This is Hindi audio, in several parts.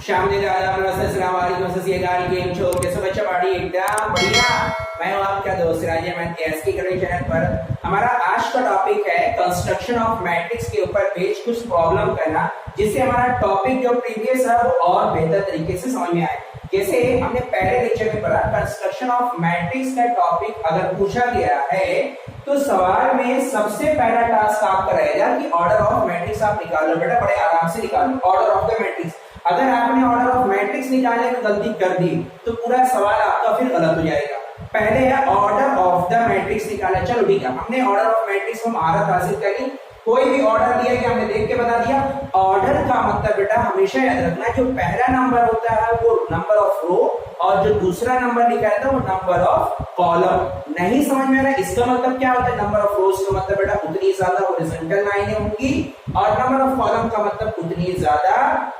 गेम शो कैसे बच्चा पार्टी एकदम बढ़िया। मैं हूं आपका दोस्त राजा। मैं एसके करेक्ट चैनल पर हमारा आज का टॉपिक है कंस्ट्रक्शन ऑफ मैट्रिक्स के ऊपर बेस्ड कुछ प्रॉब्लम करना, जिससे हमारा टॉपिक जो प्रीवियस है वो और बेहतर तरीके से समझ में आए। जैसे हमने पहले लेक्चर में पढ़ा, कंस्ट्रक्शन ऑफ मैट्रिक्स का टॉपिक अगर पूछा गया है तो सवाल में सबसे पहला टास्क आपका रहेगा कि ऑर्डर ऑफ मैट्रिक्स आप निकालो। बेटा बड़े आराम से निकालो ऑर्डर ऑफ द मैट्रिक्स। अगर आपने ऑर्डर ऑफ मैट्रिक्स निकालने में गलती कर दी तो पूरा सवाल आपका फिर गलत हो जाएगा। पहले है ऑर्डर ऑफ द मैट्रिक्स निकाला। चलो ठीक है, हमने ऑर्डर ऑफ मैट्रिक्स में महारत हासिल कर ली। कोई भी ऑर्डर दिया कि हमने देख के बता दिया। ऑर्डर का मतलब बेटा हमेशा याद रखना, जो पहला नंबर होता है वो नंबर ऑफ रो और जो दूसरा नंबर लिखा रहता है वो नंबर ऑफ कॉलम। नहीं समझ में आ रहा इसका मतलब क्या होता है? नंबर ऑफ रोज का मतलब बेटा उतनी ज्यादा हॉरिजॉन्टल लाइनें होंगी और नंबर ऑफ कॉलम का मतलब उतनी ज्यादा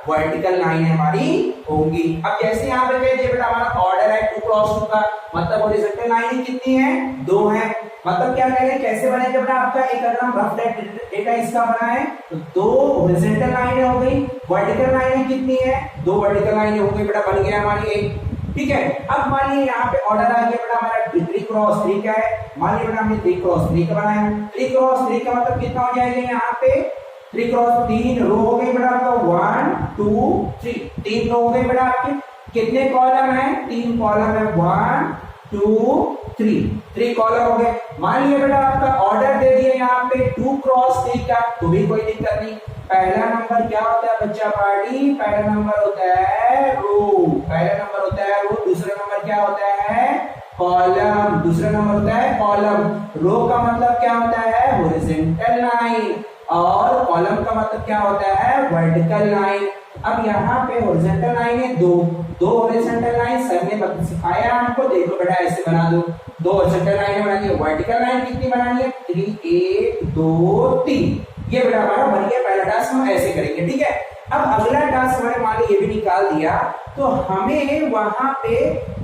वर्टिकल लाइनें हमारी होंगी। अब जैसे यहाँ पे कह दिया बेटा हमारा ऑर्डर है 2 क्रॉस 2 का, मतलब हॉरिजॉन्टल लाइनें कितनी है? 2 है। मतलब क्या करेंगे, कैसे बनेगा बेटा आपका एक अगर हम रफ डेटा इसका बना है तो 2 हॉरिजॉन्टल लाइनें हो गई, वर्टिकल लाइनें कितनी है? 2 वर्टिकल लाइनें हो गई बेटा, बन गया हमारी एक। ठीक है, अब मान लीजिए यहाँ पे ऑर्डर आ गया बेटा हमारा 3 क्रॉस 3 का है। मान लीजिए बेटा हमने 3 क्रॉस 3 का बनाया। 3 क्रॉस 3 का मतलब कितना हो जाएगा यहाँ पे? 3 क्रॉस 3 रो हो गई बेटा आपका 1 2 3, 3 रो हो गई बेटा आपके। कितने कॉलम है? 3 कॉलम है, 1 2 3 कॉलम हो गए। मान लिया बेटा आपका ऑर्डर दे दिया यहाँ पे 2 क्रॉस 3 का, तो भी कोई दिक्कत नहीं। पहला नंबर क्या होता है बच्चा पार्टी? पहला नंबर होता है रो, पहला नंबर होता है रो। दूसरा नंबर क्या होता है? कॉलम। दूसरा नंबर होता है कॉलम। रो का मतलब क्या होता है? हॉरिजॉन्टल लाइन, और कॉलम का मतलब क्या होता है? Vertical line. अब यहाँ पे हॉरिजॉन्टल लाइन है दो हॉरिजॉन्टल लाइन सर ने सिखाया हमको। देखो बेटा ऐसे बना दो, 2 हॉरिजॉन्टल लाइन बनानी है। वर्टिकल लाइन कितनी बनानी है? 3 1 2 3। ये बेटा हमारा बन गया पहला टास्क, हम ऐसे करेंगे। ठीक है, अब अगला टास्क हमारे मान लो ये भी निकाल दिया तो हमें वहां पे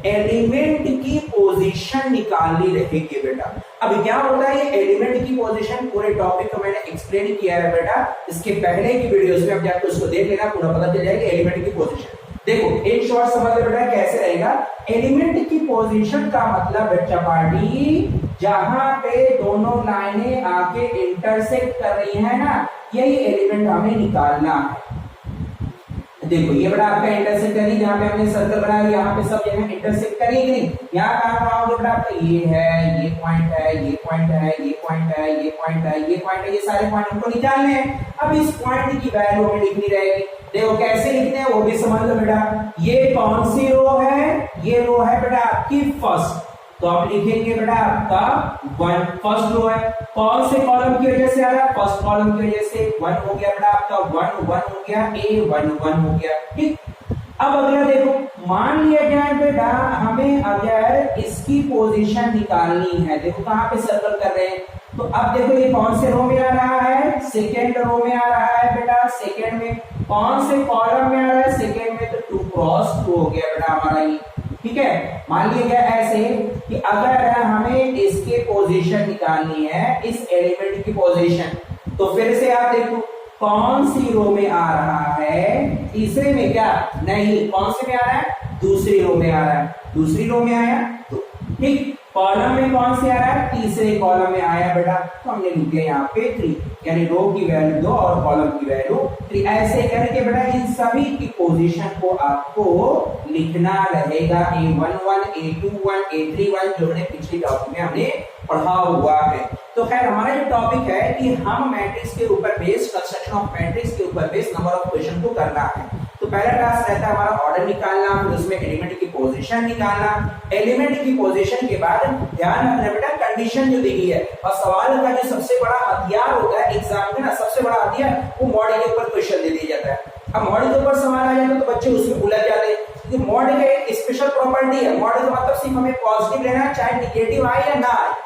एलिमेंट की पोजीशन निकालनी रहेगी बेटा। अब क्या होता है ये एलिमेंट की पोजीशन? पूरे टॉपिक को मैंने एक्सप्लेन किया है बेटा, इसके पहले की वीडियोस में। अब जाकर उसको देख लेना, पूरा पता चल जाएगा एलिमेंट की पोजीशन। देखो एक शॉर्ट समझ लो बेटा कैसे रहेगा। एलिमेंट की पोजीशन का मतलब बच्चा पार्टी जहां पे दोनों लाइनें आके इंटरसेक्ट कर रही है ना, यही एलिमेंट हमें निकालना है। देखो ये बड़ा आपका इंटरसेक्ट करी, जहां पे हमने सर्कल बनाया यहाँ पे सब जगह इंटरसेक्ट करेगी नहीं। यहाँ कहां आओगे बेटा आपका? ये है, ये पॉइंट है, ये पॉइंट है, ये पॉइंट है, ये पॉइंट है, ये पॉइंट है, ये सारे पॉइंट हमको निकालने हैं। अब इस पॉइंट की वैल्यू हमें लिखनी रहेगी। देखो कैसे लिखते हैं वो भी समझ लो बेटा। ये कौन सी रो है? ये रो है बेटा आपकी फर्स्ट, तो आप लिखेंगे बेटा आपका 1 फर्स्ट रो है। कौन से कॉलम की वजह से आ रहा है? फर्स्ट कॉलम की वजह से 1 हो गया बेटा आपका, 1 1 हो गया, A 1 हो गया। ठीक, अब अगला देखो, मान लिया जाए बेटा हमें अगर इसकी पोजीशन निकालनी है। देखो कहां पे सर्कल कर रहे हैं, तो अब देखो ये कौन से रो में आ रहा है? सेकेंड रो में आ रहा है बेटा, सेकेंड में। कौन से कॉलम में आ रहा है? सेकेंड में, तो 2 क्रॉस 2 हो गया बेटा हमारा ये। ठीक है, मान लिया गया ऐसे कि अगर हमें इसके पोजीशन निकालनी है, इस एलिमेंट की पोजीशन, तो फिर से आप देखो कौन सी रो में आ रहा है? तीसरे में क्या? नहीं, कौन से में आ रहा है? दूसरी रो में आ रहा है। दूसरी रो में आया तो ठीक। कॉलम में कौन से आ रहा है? तीसरे कॉलम में आया बेटा, तो हमने लिख दिया यहाँ पे 3, यानी रो की वैल्यू 2 और कॉलम की वैल्यू 3। ऐसे करके बेटा इन सभी की पोजीशन को आपको लिखना रहेगा। A11 A21 A31 जो हमने पिछले टॉपिक में हमने पढ़ा हुआ है। तो खैर हमारा जो टॉपिक है कि हम मैट्रिक्स के ऊपर बेस्ड, कंस्ट्रक्शन ऑफ मैट्रिक्स के ऊपर बेस्ड नंबर ऑफ क्वेश्चन को करना है। तो पहला टास्क रहता है हमारा ऑर्डर निकालना, फिर उसमें एलिमेंट की पोजीशन निकालना। एलिमेंट की पोजीशन के बाद ध्यान रखना बेटा कंडीशन जो दी गई है, और सवाल का जो सबसे बड़ा हथियार होता है एग्जाम में ना, सबसे बड़ा हथियार वो मॉडल के ऊपर क्वेश्चन दे दिया जाता है। अब मॉडल के ऊपर सवाल आ जाता है तो बच्चे उसमें उलझ जाते हैं, क्योंकि मॉडल का एक स्पेशल प्रॉपर्टी है। मॉडल का मतलब सिर्फ हमें पॉजिटिव लेना है, चाहे निगेटिव आए या ना आए।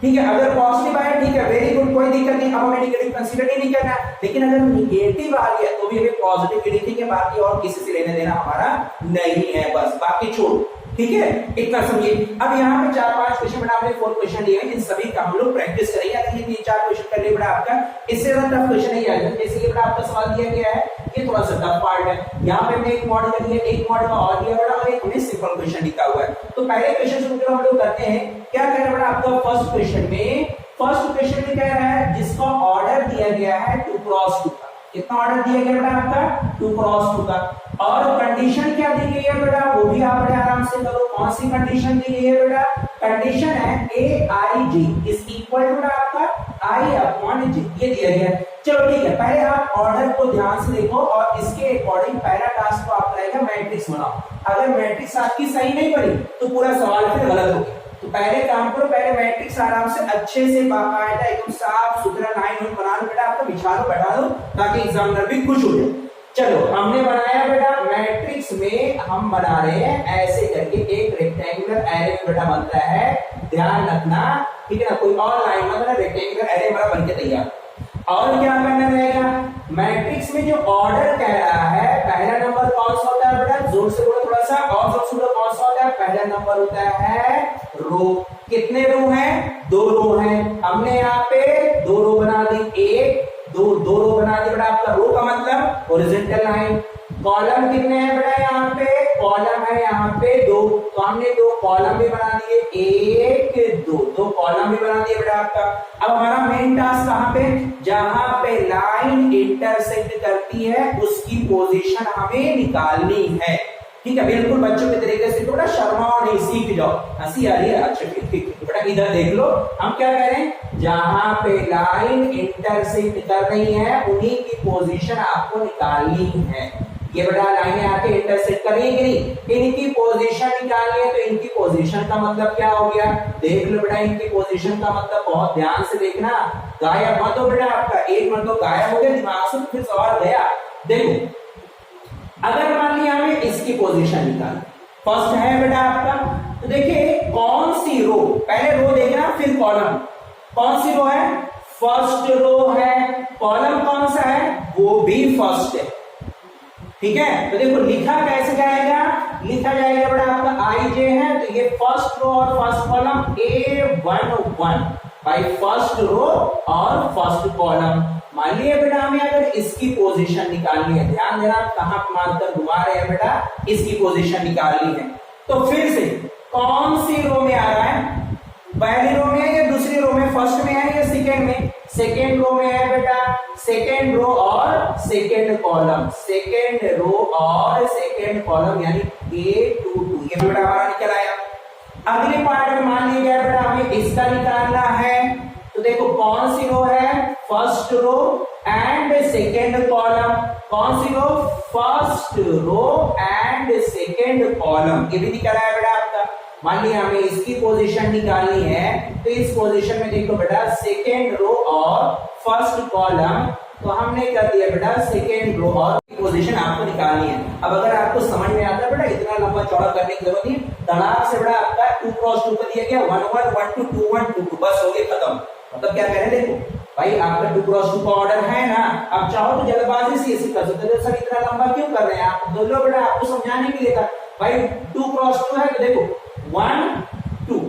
ठीक है, अगर पॉजिटिव आए ठीक है, वेरी गुड, कोई दिक्कत नहीं, अब हमें निगेटिव कंसीडर ही नहीं करना। लेकिन अगर निगेटिव आ गया तो भी हमें पॉजिटिव ही लिखेंगे, बाकी और किसी से लेने देना हमारा नहीं है, बस बाकी छोड़। ठीक है, इतना समझिए। अब यहाँ पे 4-5 क्वेश्चन बेटा आपने 4 क्वेश्चन लिए हैं, इन सभी का हम लोग प्रैक्टिस करेंगे। अगर ये 3-4 क्वेश्चन कर लिए बेटा आपका, इससे ज्यादा टफ क्वेश्चन नहीं आएगा। जैसे ये बेटा आपका सवाल दिया गया है, ये थोड़ा सा टफ पार्ट है। यहाँ पे हमने एक मॉडल का दिया, एक मॉडल का और दिया बेटा, और एक हमने सिंपल क्वेश्चन लिखा हुआ है। तो पहले क्वेश्चन से हम लोग करते हैं, क्या कह रहा है बेटा आपका फर्स्ट क्वेश्चन में कह रहा है जिसका ऑर्डर दिया गया है 2 क्रॉस 2 का। कितना ऑर्डर दिया गया बेटा आपका 2 क्रॉस 2 का, और कंडीशन क्या दी गई है बेटा, वो भी आप बड़े आराम से करो। कौन सी कंडीशन दी गई है बेटा, कंडीशन है aij इज इक्वल टू आपका i अपॉन j, ये दिया गया है। चलो ठीक है, पहले आप ऑर्डर को ध्यान से देखो और इसके अकॉर्डिंग पहला टास्क तो आपका रहेगा मैट्रिक्स बनाओ। अगर मैट्रिक्स आपकी सही नहीं बनी तो पूरा सवाल फिर गलत हो गया। तो पहले काम करो, पहले मैट्रिक्स आराम से अच्छे से बाकायदा एकदम साफ सुथरा लाइन बना लो बेटा, आपका बिछा दो, बैठा दो, ताकि एग्जामिनर भी खुश हो जाए। चलो हमने बनाया बेटा, मैट्रिक्स में हम बना रहे हैं ऐसे करके एक रेक्टेंगुलर एरे बेटा बनता है, ध्यान रखना, ठीक है ना। कोई और लाइन मतलब रेक्टेंगुलर एरे हमारा बनके तैयार। और क्या करना रहेगा, मैट्रिक्स में जो ऑर्डर कह रहा है, पहला नंबर कौन सा होता है बेटा, जोर से बोलो थोड़ा सा, और जोर से बोलो कौन सा होता है, पहला नंबर होता है रो। कितने रो हैं, 2 रो हैं। हमने यहाँ पे 2 रो बना दी, एक दो रो बना दी बेटा, आपका रो का मतलब हॉरिजॉन्टल लाइन। कॉलम कितने हैं बेटा, यहाँ पे कॉलम है यहाँ पे 2, तो हमने 2 कॉलम भी बना दिए, 1 2 कॉलम भी बना दिए बेटा आपका। अब हमारा मेन टास्क कहाँ पे, जहां पे लाइन इंटरसेक्ट करती है उसकी पोजीशन हमें निकालनी है। ठीक है, बिल्कुल बच्चों के तरीके से, थोड़ा शर्माओ नहीं, सीख जाओ। हंसी आ रही है, अच्छा ठीक बेटा, इधर देख लो। हम क्या कह रहे हैं, जहां पे लाइन इंटरसेक्ट कर रही है उन्हीं की पोजीशन आपको निकालनी है। ये बेटा लाइनें आके इंटरसेक्ट कर रही है कि नहीं, इनकी पोजीशन निकालनी है। तो इनकी पोजीशन का मतलब क्या हो गया, देख लो बेटा, इनकी पोजीशन का मतलब बहुत ध्यान से देखना, गायब मत हो बेटा, आपका एक मतलब गायब हो गया दिमाग से, फिर सवाल गया। देखो अगर मान लिया हमें इसकी पोजीशन निकालनी, फर्स्ट है बेटा आपका, तो देखिए कौन सी रो, पहले रो देखना फिर कॉलम, कौन सी रो है, फर्स्ट रो है। कॉलम कौन सा है, वो भी फर्स्ट है। ठीक है, तो देखो लिखा कैसे जाएगा, लिखा जाएगा बेटा आपका आई जे है, तो ये फर्स्ट रो और फर्स्ट कॉलम A11 भाई, फर्स्ट रो और फर्स्ट कॉलम। मान लिया बेटा हमें अगर इसकी पोजीशन निकालनी है, ध्यान देना कहां मानकर घुमा रहे हैं बेटा, इसकी पोजीशन निकालनी है। तो फिर से कौन सी रो में आ रहा है, पहली रो में है या दूसरी रो में, फर्स्ट में है या सेकेंड में, सेकेंड रो में है बेटा, सेकेंड रो और सेकेंड कॉलम, सेकेंड रो और सेकेंड कॉलम, यानी A22, ये बेटा हमारा निकल आया। अगले पार्ट में मान लिया गया बेटा हमें इसका निकालना है, तो देखो कौन सी रो है, first row and second column, कौन सी row, first row and second column, ये भी निकला है बेटा आपका। मान लिया हमें इसकी पोजीशन निकालनी है, तो इस पोजीशन में देखो बेटा सेकेंड रो और फर्स्ट कॉलम, तो हमने कर दिया बेटा सेकेंड रो और पोजीशन आपको निकालनी है। अब अगर आपको समझ में आता है बेटा, इतना लंबा चौड़ा करने की जरूरत नहीं, तड़ाक से बेटा आपका 2 क्रॉस 2 का दिया गया, 1 1 1 2 2 1 2 2, बस हो गया खत्म। मतलब क्या कह रहे हैं, देखो भाई आपका 2 क्रॉस 2 का ऑर्डर है ना, अब चाहो तो जल्दबाजी से ऐसे कर सकते हो, सर इतना लंबा क्यों कर रहे हैं आप, बोलो बेटा आपको समझाने के लिए था भाई। 2 क्रॉस 2 है तो देखो 1 2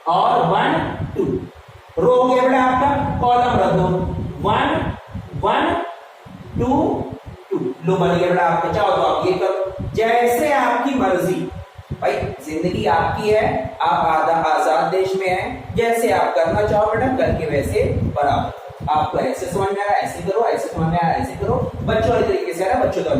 और 1 2 रो हो गया बेटा आपका, कॉलम रख दो 1 1 2 2, लो बन गया बेटा आपका। चाहो तो आप ये करो, जैसे आपकी मर्जी भाई, जिंदगी आपकी है, आप आजाद देश में हैं, जैसे आप करना चाहो बेटा करके वैसे बराबर। आपको ऐसे समझ में आ रहा है ऐसे करो, ऐसे समझ में आ रहा है ऐसे करो, बच्चों वाले तरीके से आ रहा है बच्चों तो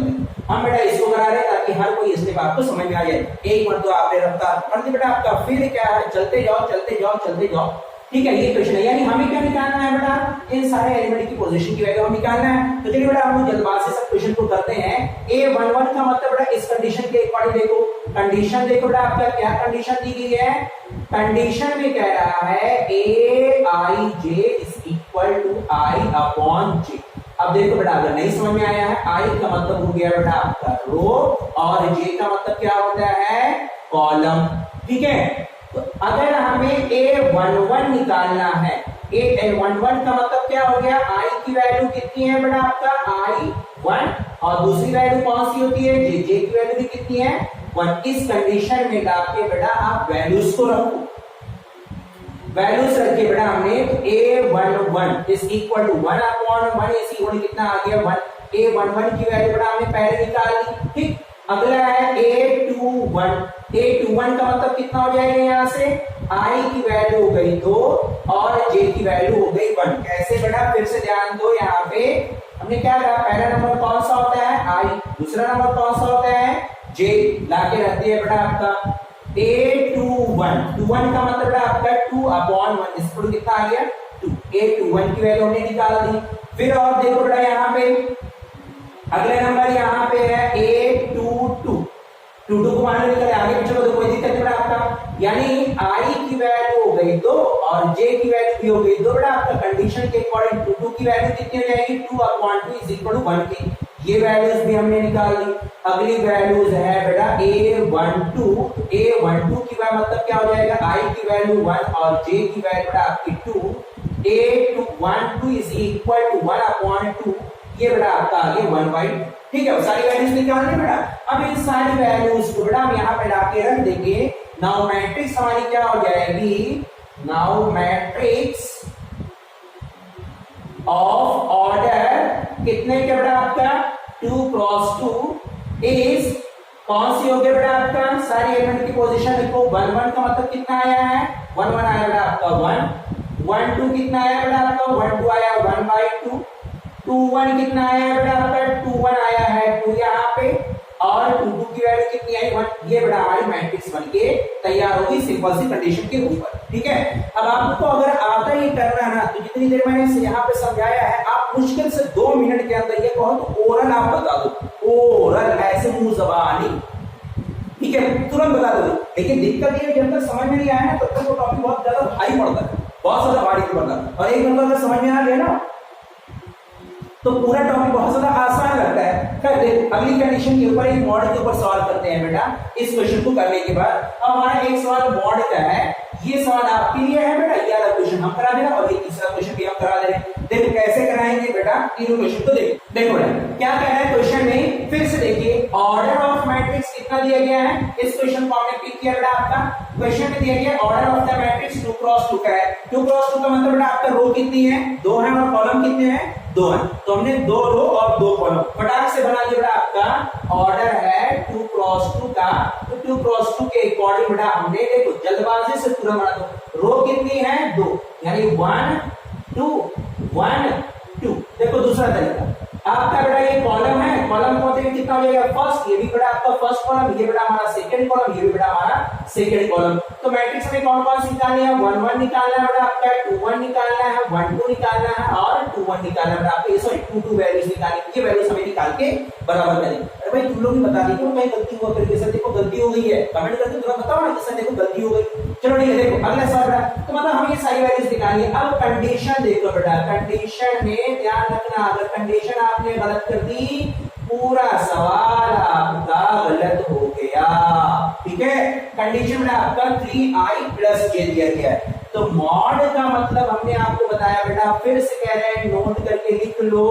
हम बेटा इसको करा रहे हैं ताकि हर कोई स्टेप आपको समझ में आ जाए। एक मत तो आपने रफ्तार पढ़ दी बेटा आपका, फिर क्या है, चलते जाओ चलते जाओ चलते जाओ। ठीक है, ये क्वेश्चन है, यानी हमें क्या निकालना है बेटा, इन सारे एलिमेंट की पोजीशन की वैल्यू हम निकालना है। तो चलिए बेटा हम लोग जल्दबाजी से क्वेश्चन को करते हैं। A11 का मतलब बेटा इस कंडीशन के अकॉर्डिंग देखो, कंडीशन देखो बेटा आपका क्या कंडीशन दी गई है, कंडीशन में कह रहा है Aij is equal to I upon J। अब देखो बेटा अगर नहीं समझ में आया है, I का मतलब हो गया बेटा आपका रो और J का मतलब क्या होता है, कॉलम। ठीक है, तो अगर हमें A11 निकालना है, A11 का मतलब क्या हो गया, I की वैल्यू कितनी है बेटा आपका I 1, और दूसरी वैल्यू कौन सी होती है, J की वैल्यू भी कितनी है 1। इस कंडीशन में लाके बेटा आप वैल्यूज को रखो, वैल्यूज रखिए बेटा हमने a11 is equal to 1 upon 1 is equal कितना आ गया 1। a11 की वैल्यू बेटा हमने पहले निकाल ली, ठीक। अगला है a21, a21 का मतलब कितना हो जाएगा, यहाँ से i की वैल्यू हो गई 2 और j की वैल्यू हो गई 1। कैसे बेटा, फिर से ध्यान दो, यहाँ पे हमने क्या कहा, पहला नंबर कौन सा होता है i, दूसरा नंबर कौन सा होता है j, लाके रख दिया बेटा आपका a21, 21 का मतलब बेटा आपका 2 अपॉन 1 इस पर कितना आ गया 2। a21 की वैल्यू हमने निकाल दी। फिर और देखो बेटा यहाँ पे अगले नंबर यहाँ पे है a22, 22 को मान निकले आगे पीछे तो कोई दिक्कत नहीं बेटा आपका, यानी i की वैल्यू हो गई 2 और j की वैल्यू भी हो गई 2 बेटा आपका। कंडीशन के अकॉर्डिंग 22 की वैल्यू कितनी हो जाएगी 2 अपॉन 2 इज इक्वल टू 1 की, ये वैल्यूज भी हमने निकाल दी। अगली वैल्यूज है बेटा a12, a12 की वैल्यू मतलब क्या हो जाएगा i की वैल्यू 1 और j की वैल्यू बेटा आपकी 2, a12 is equal to 1 upon 2, ये बेटा आपका आ गया 1/2, ठीक है। सारी वैल्यूज निकालनी बेटा। अब इन सारी वैल्यूज को बेटा हम यहाँ पे लाके रख देंगे। नाउ मैट्रिक्स हमारी क्या हो जाएगी, नाउ मैट्रिक्स ऑफ ऑर्डर कितने के बेटा आपका 2 क्रॉस 2 इज कौन सी हो गया बेटा आपका, सारी एलिमेंट की पोजीशन लिखो। 1 1 का मतलब कितना आया है 1 1 आया बेटा आपका 1, 1 2 कितना आया बेटा आपका 1 2 आया 1/2, 2 1 कितना आया बेटा आपका 2 1 आया है 2 यहाँ पे, और 2 2 की वैल्यू कितनी आई 1। ये बेटा हमारी मैट्रिक्स बनके तैयार होगी सिंपल सी कंडीशन के ऊपर, ठीक है। अब आपको अगर आता ही करना ना तो जितनी देर मैंने यहाँ पे समझाया है आप मुश्किल से 2 मिनट के अंदर ये कहो तो ओरल आप बता दो, ओरल ऐसे मुंह जबानी, ठीक है, तुरंत बता दो। लेकिन दिक्कत ये जब तक समझ में नहीं आया ना तब तक वो टॉपिक बहुत ज्यादा भारी पड़ता है, बहुत ज्यादा भारी पड़ता है, और एक नंबर अगर समझ में आ गया ना तो पूरा टॉपिक बहुत ज्यादा आसान लगता है। फिर अगली कंडीशन के ऊपर एक मॉड के ऊपर सवाल करते हैं बेटा। इस क्वेश्चन को करने के बाद अब हमारा एक सवाल मॉड का है, ये सवाल आपके लिए है बेटा, ये वाला क्वेश्चन हम करा देना और ये तीसरा क्वेश्चन भी हम करा दे रहे हैं। देखो कैसे कराएंगे बेटा, तीनों क्वेश्चन को देखो बेटा क्या कह रहा है क्वेश्चन में, फिर से देखिए ऑर्डर ऑफ मैट्रिक्स कितना दिया गया है। इस क्वेश्चन को हमने पिक किया बेटा, आपका क्वेश्चन में दिया गया order of the matrix 2 cross 2 का है। 2 क्रॉस 2 का मतलब बेटा आपका रो कितनी है 2 है और कॉलम कितने हैं 2 है, तो हमने 2 रो और 2 कॉलम फटाक से बना दिया बेटा। आपका ऑर्डर है 2 क्रॉस 2 का, तो 2 क्रॉस 2 के अकॉर्डिंग बेटा हमने देखो जल्दबाजी से पूरा बना दो। रो कितनी है 2, यानी 1 2 1 2। देखो दूसरा तरीका आपका बेटा ये कॉलम है, कॉलम को देखिए कितना हो जाएगा फर्स्ट, ये भी बेटा आपका फर्स्ट कॉलम, ये बेटा हमारा सेकंड कॉलम, ये भी बेटा हमारा सेकंड कॉलम। तो मैट्रिक्स में कौन कौन सी निकालनी है 1 1 निकालना है बेटा आपका, 2 1 निकालना है, 1 2 निकालना है और 2 1 निकालना है बेटा आपको, सॉरी 2 2 वैल्यूज निकालनी है। ये वैल्यूज हमें निकाल के बराबर करेंगे। अरे भाई तुम लोग भी बता दीजिए कहीं गलती हुआ करके, सर देखो गलती हो गई है, कमेंट करके तुरंत बताओ ना कि सर देखो गलती हो गई। चलो ठीक है, देखो अगला सवाल बेटा, तो मतलब हम ये सारी वैल्यूज निकालनी है। अब कंडीशन देखो बेटा, कंडीशन में ध्यान रखना, अगर कंडीशन आपने गलत कर दी पूरा सवाल आपका गलत हो गया, ठीक है। कंडीशन में आपका 3i + j दिया गया है, तो मॉड का मतलब हमने आपको बताया बेटा, फिर से कह रहे हैं नोट करके लिख लो।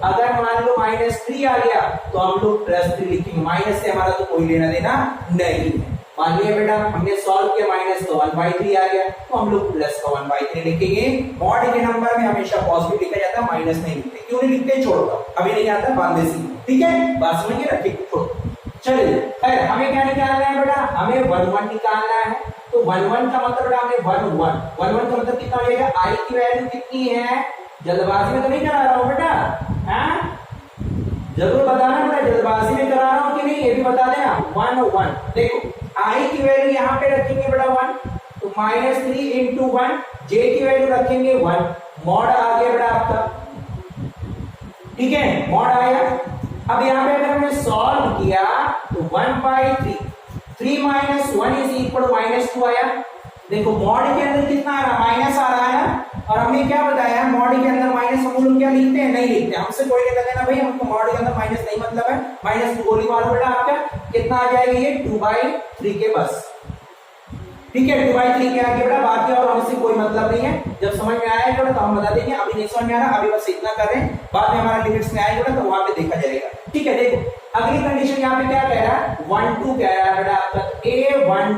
अगर मान लो -3 आ गया तो हम लोग +3 लिखेंगे, माइनस से हमारा तो कोई लेना देना नहीं है। मान लिया बेटा हमने सॉल्व किया माइनस तो 1/3 आ गया, तो हम लोग प्लस का 1/3 लिखेंगे। मॉड के नंबर में हमेशा पॉजिटिव लिखा जाता है, माइनस नहीं लिखते। क्यों नहीं लिखते छोड़ दो, अभी नहीं आता बाद में सीखो, ठीक है, बात समझ के रखिए छोड़। चलिए खैर हमें क्या निकालना है बेटा, हमें 1 1 निकालना है। तो 1 1 का मतलब बेटा हमें 1 1 का मतलब कितना हो जाएगा, i की वैल्यू कितनी है, जल्दबाजी में तो नहीं करा रहा हूं बेटा, हाँ जरूर बताना बेटा, जल्दबाजी में करा रहा हूं कि नहीं ये भी बता देना। 1 1 देखो i की वैल्यू यहाँ पे रखेंगे बेटा 1, तो -3 × 1, j की वैल्यू रखेंगे 1, मॉड आ गया बेटा आपका, ठीक है, मॉड आया। अब यहाँ पे अगर हमने सॉल्व किया तो 1/3, 3 - 1 इज इक्वल -2 आया। देखो मॉड के अंदर कितना आ रहा माइनस आ रहा है, और हमने क्या बताया मॉड के अंदर माइनस हम लोग क्या लिखते हैं, नहीं लिखते, हमसे कोई लेना देना भाई, हमको मॉड के अंदर माइनस नहीं मतलब है। -2 गोली मारो बेटा, आपका कितना आ जाएगा ये 2/3 के बस, ठीक है 2/3 के आगे बेटा बाकी और हमसे कोई मतलब नहीं है, जब समझ में आएगा तो हम बता देंगे, अभी नहीं समझ में आ रहा, अभी बस इतना कर रहे हैं, बाद में हमारा लिमिट्स में आएगा तो वहां पे देखा जाएगा। ठीक है देखो अगली कंडीशन यहाँ पे क्या कह रहा है 1 2 कह रहा है बेटा आपका A1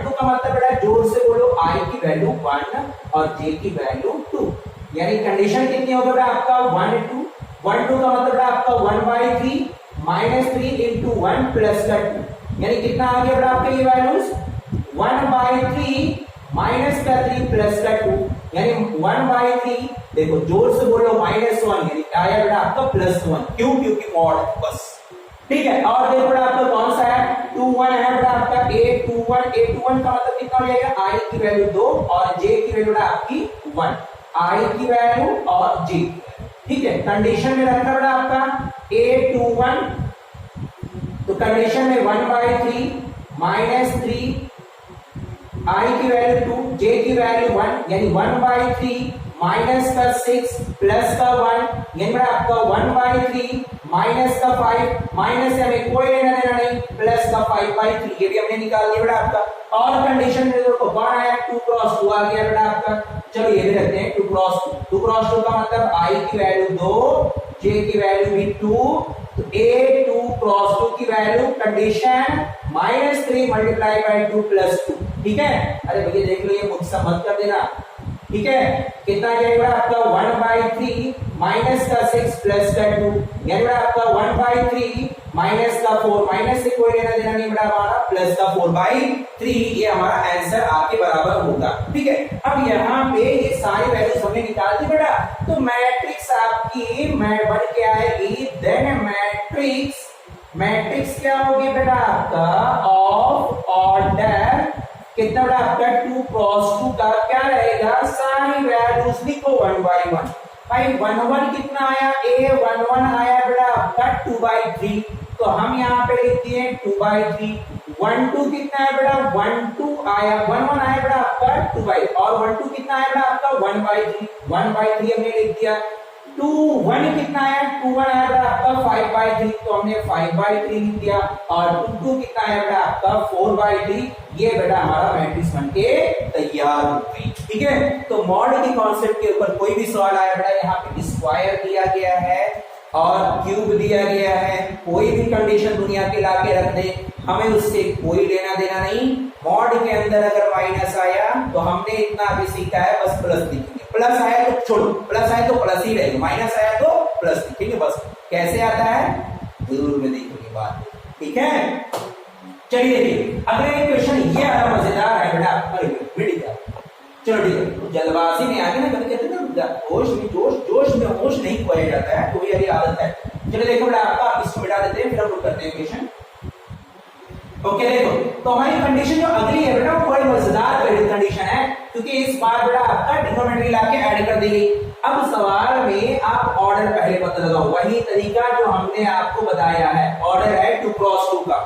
2 का मतलब बेटा जोर से बोलो I की वैल्यू 1 और J की वैल्यू 2, यानी कंडीशन कितनी होगी बेटा आपका 1 2 का मतलब बेटा आपका 1/3 -3 into 1 plus का 2, यानी कितना आ गया बेटा आपके ये वैल्यूज 1/3 माइनस का 3 प्लस का 2, यानी 1/3 देखो जोर से बोलो -1 यानी आया बेटा आपका +1, क्यों क्योंकि मॉड बस। ठीक है और देखो बेटा आपका कौन सा है 2 1 है बेटा आपका A21 का मतलब कितना हो जाएगा I की वैल्यू 2 और J की वैल्यू बेटा आपकी 1, I की वैल्यू और J। ठीक है कंडीशन में रखा बेटा आपका A21, तो कंडीशन में 1/3 -3 I की वैल्यू 2 J की वैल्यू 1, यानी 1/3 माइनस का 6 प्लस का 1, यानी बेटा आपका 1/3 माइनस का 5 माइनस से हमें कोई लेना देना नहीं, प्लस का 5/3 ये भी हमने निकाल दिया बेटा आपका। और कंडीशन में देखो 1 आया 2 क्रॉस 2 आ गया बेटा आपका, चलो ये भी रखते हैं 2 क्रॉस 2 का मतलब I की वैल्यू 2 J की वैल्यू भी 2, तो A2 क्रॉस 2 की value condition -3 multiply by 2 plus 2। ठीक है अरे भैया देख लो ये मुझसे मत कर देना। ठीक है कितना जाएगा आपका 1/3 माइनस का 6 प्लस का 2, यानी बेटा आपका 1/3 माइनस का 4 माइनस से कोई लेना देना नहीं बेटा हमारा प्लस का 4/3, ये हमारा आंसर आपके बराबर होगा। ठीक है अब यहाँ पे ये सारी वैल्यूज हमने निकाल दी बेटा, तो मैट्रिक्स आपकी बन के आएगी, देन मैट्रिक्स क्या होगी बेटा आपका ऑफ ऑर्डर कितना बेटा आपका 2 क्रॉस 2 का क्या रहेगा, सारी वैल्यूज लिखो 1 by 1। भाई 1 कितना आया A11 आया बेटा आपका 2/3, तो हम यहाँ पे लिख दिए 2/3। 1 2 कितना है बेटा 1 2 आया 1 आया बेटा आपका 2/3 और 1 2 कितना है बेटा आपका 1/3 हमने लिख दिया। 2 1 कितना है 2 1 आया बेटा आपका 5/3, तो हमने 5/3 लिख दिया और 2 कितना है बेटा आपका 4/3, ये बेटा हमारा मैट्रिक्स बनके तैयार हो गई। ठीक है तो मॉड के कॉन्सेप्ट के ऊपर कोई भी सवाल आया बेटा यहाँ पे स्क्वायर दिया गया है और क्यूब दिया गया है, कोई भी कंडीशन दुनिया के लाके रख दे, हमें उससे कोई लेना देना नहीं। मॉड के अंदर अगर माइनस आया तो हमने इतना अभी सीखा है बस प्लस लिखेंगे, प्लस आया तो छोड़ो, प्लस आया तो प्लस ही रहेगा, माइनस आया तो प्लस लिखेंगे बस। कैसे आता है जरूर में देखोगे बात। ठीक है चलिए देखिए अगला क्वेश्चन ये आया मजेदार है बेटा, अरे बेटा चलो ठीक है जल्दबाजी में आगे ना कभी कहते हैं ना जोश में होश नहीं खोया जाता है, तो ये आदत है। चलो देखो बेटा आपका इसको मिटा देते हैं फिर हम करते हैं क्वेश्चन। ओके देखो तो हमारी कंडीशन जो अगली है बेटा वो बड़ी मजेदार कंडीशन है, क्योंकि इस बार बेटा आपका डिनोमिनेटर लाके ऐड कर दी गई। अब सवाल में आप ऑर्डर पहले पता लगाओ, वही तरीका जो हमने आपको बताया है, ऑर्डर है 2 क्रॉस 2 का।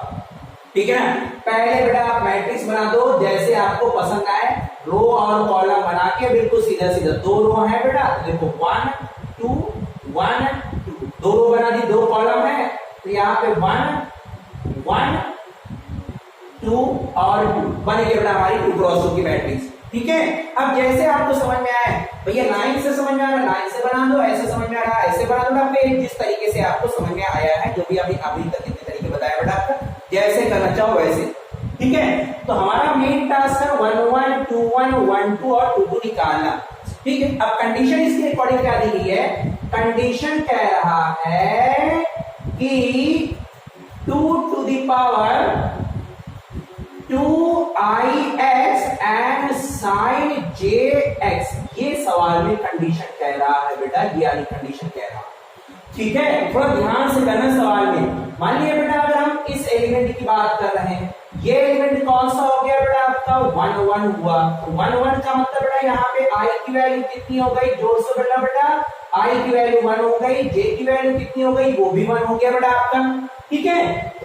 ठीक है पहले बेटा आप मैट्रिक्स बना दो जैसे आपको पसंद आए, रो और कॉलम बना के बिल्कुल सीधा सीधा 2 रो है बेटा, देखो 1 2 1 2, 2 रो बना दी 2 कॉलम है, तो यहाँ पे 1 1 2 और 2 बन गई बेटा हमारी 2 क्रॉस 2 की मैट्रिक्स। ठीक है अब जैसे आपको समझ में आए भैया लाइन से समझ में आ रहा है लाइन से बना दो, ऐसे समझ में आ रहा है ऐसे बना दो, आपके जिस तरीके से आपको समझ में आया है, जो भी अभी तक इतने तरीके बताया बेटा आपका, जैसे करना चाहो वैसे। ठीक है तो हमारा मेन टास्क है 1 1 2 1 1 2 और 2 2 निकालना। ठीक है अब कंडीशन इसके अकॉर्डिंग क्या दी गई है, कंडीशन कह रहा है कि 2 to the power 2ix and sin jx, ये सवाल में कंडीशन कह रहा है बेटा, ये वाली कंडीशन कह रहा है। ठीक है थोड़ा ध्यान से करना सवाल में। मान लिया बेटा अगर हम इस एलिमेंट की बात कर रहे हैं, ये एलिमेंट कौन सा हो गया बेटा आपका 1 1 हुआ, तो 1 1 का मतलब बेटा यहाँ पे i की वैल्यू कितनी हो गई, जोर से बोलना बेटा i की वैल्यू 1 हो गई, j की वैल्यू कितनी हो गई, वो भी 1 हो गया बेटा आपका। ठीक है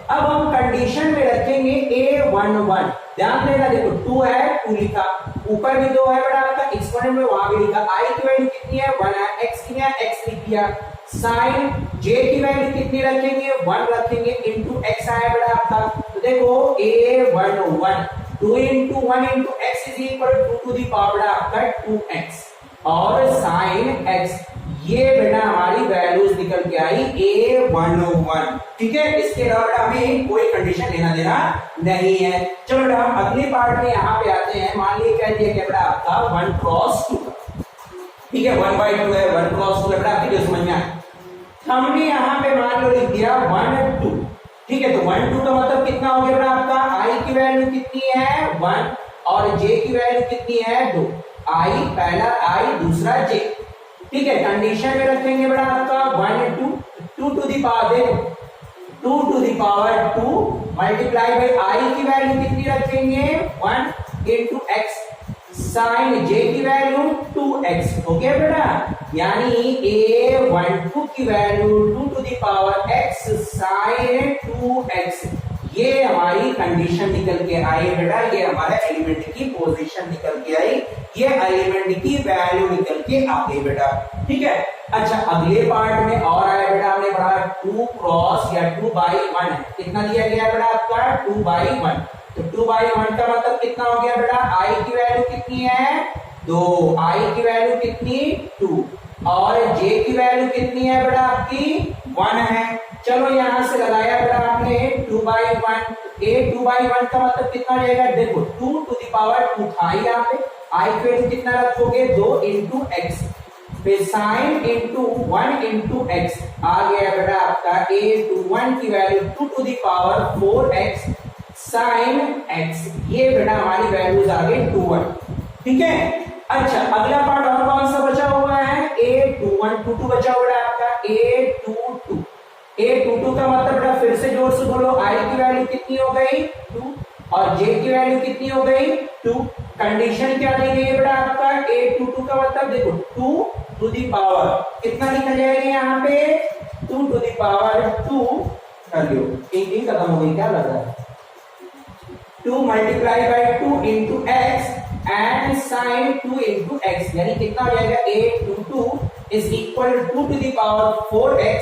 अब हम कंडीशन में रखेंगे A11, ध्यान देना देखो 2 है 2 लिखा, ऊपर भी 2 है बेटा आपका, एक्सपोनेंट में वहां भी लिखा, i की वैल्यू कितनी है 1 है, x की है x लिख दिया, साइन j की वैल्यू कितनी रखेंगे 1 रखेंगे, इनटू x आया बेटा आपका। तो देखो A11 2 into 1 into x is equal to two the power बेटा आपका 2x और साइन x, ये बेटा हमारी वैल्यूज निकल के आई a101। ठीक है, इसके अलावा बेटा हमें कोई कंडीशन लेना देना नहीं है। चलो बेटा हम अगले पार्ट में यहाँ पे आते हैं। मान लीजिए कह दिया क्या बेटा आपका 1 क्रॉस 2, ठीक है 1/2 है, 1 क्रॉस 2 है बेटा आपकी, जो समझ में आए। हमने यहाँ पे मान लो लिख दिया 1 2, ठीक है, तो 1 2 का मतलब कितना हो गया बेटा आपका, i की वैल्यू कितनी है 1 और j की वैल्यू कितनी है 2, i पहला i दूसरा j। ठीक है, कंडीशन में रखेंगे बेटा आपका 1 2 2 टू दी पावर, देखो 2 to the power 2 multiply by i की वैल्यू कितनी रखेंगे 1 इनटू x साइन j की वैल्यू 2x। ओके बेटा, यानी a12 की value 2 to the power x sine 2x, ये हमारी कंडीशन निकल के आई बेटा, ये हमारा एलिमेंट की पोजीशन निकल के आई, ये एलिमेंट की वैल्यू निकल के आ गई बेटा। ठीक है, अच्छा अगले पार्ट में और आया बेटा, हमने पढ़ा 2 क्रॉस या 2/1 है, कितना दिया गया बेटा आपका 2/1, तो 2/1 का मतलब कितना हो गया बेटा, i की वैल्यू कितनी है 2, i की वैल्यू कितनी 2 और j की वैल्यू कितनी है बेटा आपकी 1 है। चलो यहां से लगाया बेटा आपने 2/1, a 2/1 का मतलब कितना हो जाएगा, देखो 2 टू द पावर 2 था यहाँ पे, i की वैल्यू कितना रखोगे 2 इंटू एक्स, फिर साइन इंटू 1 इंटू एक्स आ गया बेटा आपका a21 की value 2 to the power 4x sine x, ये बेटा हमारी वैल्यूज आ गई 21। ठीक है, अच्छा अगला पार्ट और कौन सा बचा हुआ है, a21 22 बचा हुआ है आपका a22, a22 का मतलब बेटा फिर से जोर से बोलो, i की वैल्यू कितनी हो गई 2 और j की वैल्यू कितनी हो गई 2। कंडीशन क्या दी गई है बेटा आपका a22 का मतलब देखो 2 टू दी पावर कितना लिखा जाएगा यहाँ पे 2 टू दी पावर 2 कर लो, एक खत्म हो गई, क्या लग रहा है 2 multiply by 2 into x and sine 2 into x, यानी कितना हो जाएगा a22 is equal 2 to the power 4x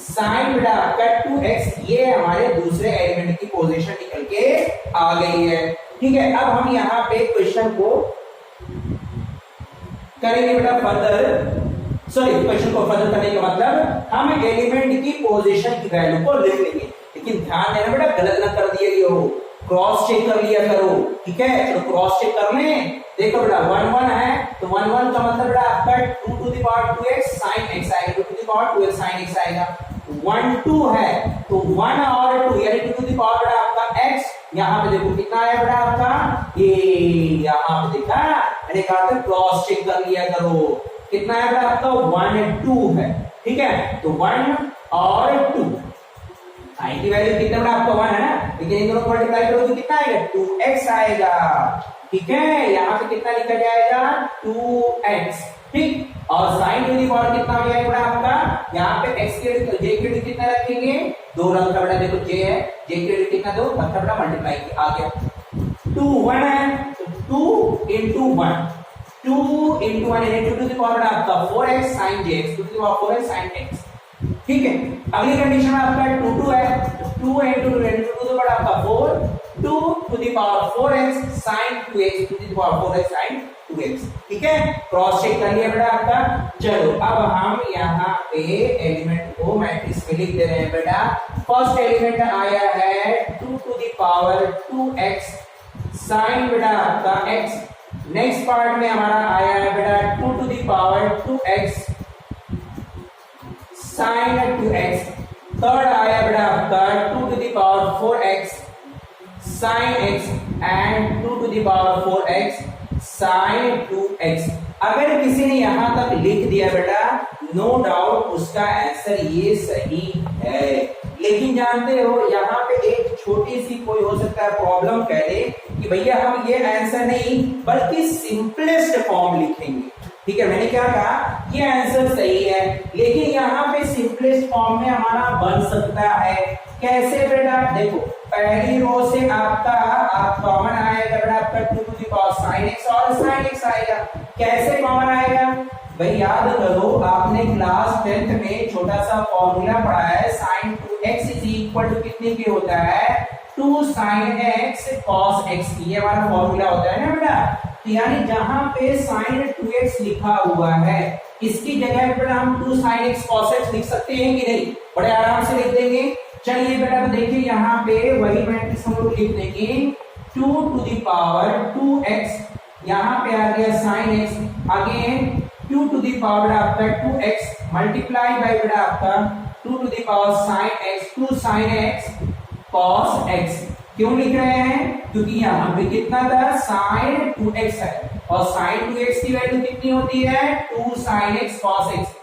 sine बेटा आपका 2x, ये हमारे दूसरे एलिमेंट की पोजीशन निकल के आ गई है। ठीक है, अब हम यहाँ पे क्वेश्चन को करेंगे बेटा फर्दर, सॉरी क्वेश्चन को फर्दर करने का मतलब हम एलिमेंट की पोजीशन की वैल्यू को लिख लेंगे, लेकिन ध्यान देना बेटा गलत ना कर दिया हो, क्रॉस चेक कर लिया करो। ठीक है, तो क्रॉस चेक कर लें, देखो बेटा 1 1 है तो 1 1 का मतलब बेटा आपका 2 to the power 2x sin x आएगा, 2 to the power 2x sin x आएगा। 1 2 है तो 1 और 2 यानी 2 टू द पावर बेटा आपका x, यहाँ पे देखो कितना आया बेटा आपका ये, यहाँ पे देखा मैंने कहा था क्रॉस चेक कर लिया करो, कितना है बेटा आपका 1 2 है। ठीक है, तो 1 और 2, i की वैल्यू कितना बेटा आपका 1 है ना, लेकिन इन दोनों को मल्टीप्लाई करो तो कितना आएगा 2x आएगा। ठीक है, यहाँ पे कितना लिखा जाएगा 2x। ठीक, और sin टू दी पावर कितना हो जाएगा बेटा आपका, यहाँ पे x के j की वैल्यू कितना रखेंगे 2 रखा बेटा, देखो j है, j की वैल्यू कितना 2 रखा बेटा, मल्टीप्लाई आ गया 2 1 है तो 2 इंटू 1, 2 इंटू 1 यानी 2 टू दी पावर बेटा आपका 4x sin jx, 2 to the power 4x sin x। ठीक है, अगली कंडीशन में आपका 2 2 है तो 2 इंटू 2 इंटू 2 बड़ा आपका 4, 2 to the power 4x sin 2x to the power 4x sin 2x। ठीक है, क्रॉस चेक कर लिया बेटा आपका। चलो अब हम यहाँ पे एलिमेंट को मैट्रिक्स में लिख दे रहे हैं बेटा। फर्स्ट एलिमेंट आया है 2 to the power 2x sin बेटा आपका x, नेक्स्ट पार्ट में हमारा आया है बेटा 2 to the power 2x sin 2x, third आया बेटा आपका 2 to the power 4x sin x and 2 to the power 4x sin 2x। अगर किसी ने यहां तक लिख दिया बेटा नो डाउट उसका आंसर ये सही है, लेकिन जानते हो यहाँ पे एक छोटी सी कोई हो सकता है प्रॉब्लम कह दे कि भैया हम ये आंसर नहीं बल्कि सिंपलेस्ट फॉर्म लिखेंगे। ठीक है, मैंने क्या कहा ये आंसर सही है, लेकिन यहाँ पे सिंपलेस्ट फॉर्म में हमारा बन सकता है। कैसे बेटा, देखो पहली रो से आपका आप कॉमन आएगा बेटा आपका 2 to the power sin x और sin x आएगा। कैसे कॉमन आएगा भाई, याद करो आपने क्लास 10th में छोटा सा फॉर्मूला पढ़ा है sin 2x is equal to कितने के होता है 2 sin x cos x, ये हमारा फॉर्मूला होता है ना बेटा। तो यानी जहां पे sin 2x लिखा हुआ है इसकी जगह पर हम 2 sin x cos x लिख सकते हैं कि नहीं? बड़े आराम से लिख देंगे। चलिए बेटा तो देखिए यहाँ पे वही मैट्रिक्स हम लोग लिख देंगे 2 to the power 2x, यहाँ पे आ गया sin x, again 2 to the power आपका 2x मल्टीप्लाई बाय बेटा आपका 2 to the power sin x, 2 sin x cos x। क्यों लिख रहे हैं? क्योंकि यहाँ पे कितना था sin 2x है और sin 2x की वैल्यू कितनी होती है 2 sin x cos x।